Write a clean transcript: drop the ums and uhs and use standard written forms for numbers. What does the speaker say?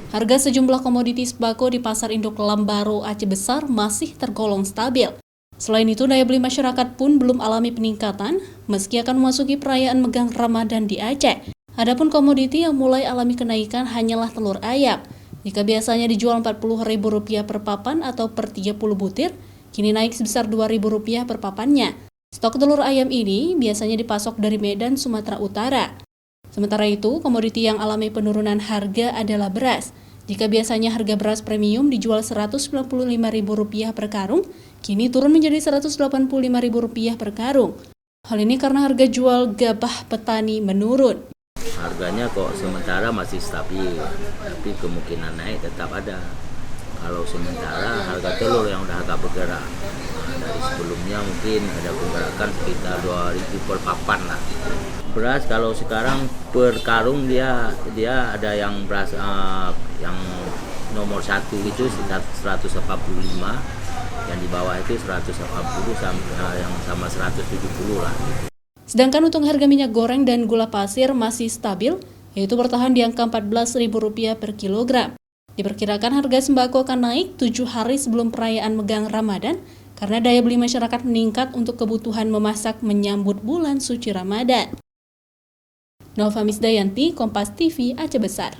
Harga sejumlah komoditi sembako di Pasar Induk Lambaro, Aceh Besar masih tergolong stabil. Selain itu, daya beli masyarakat pun belum alami peningkatan meski akan memasuki perayaan Megang Ramadan di Aceh. Adapun komoditi yang mulai alami kenaikan hanyalah telur ayam. Jika biasanya dijual Rp40.000 per papan atau per 30 butir, kini naik sebesar Rp2.000 per papannya. Stok telur ayam ini biasanya dipasok dari Medan, Sumatera Utara. Sementara itu, komoditi yang alami penurunan harga adalah beras. Jika biasanya harga beras premium dijual Rp195.000 per karung, kini turun menjadi Rp185.000 per karung. Hal ini karena harga jual gabah petani menurun. Harganya kok sementara masih stabil, tapi kemungkinan naik tetap ada. Kalau sementara harga telur yang udah agak bergerak, dari sebelumnya mungkin ada pergerakan sekitar 2.000 per papan lah. Beras kalau sekarang per karung dia ada yang beras yang nomor 1 itu 145, yang di bawah itu 180 sampai yang sama 170 lah. Sedangkan untuk harga minyak goreng dan gula pasir masih stabil, yaitu bertahan di angka Rp14.000 per kilogram. Diperkirakan harga sembako akan naik 7 hari sebelum perayaan Megang Ramadan karena daya beli masyarakat meningkat untuk kebutuhan memasak menyambut bulan suci Ramadan. Nova Misdayanti, Kompas TV, Aceh Besar.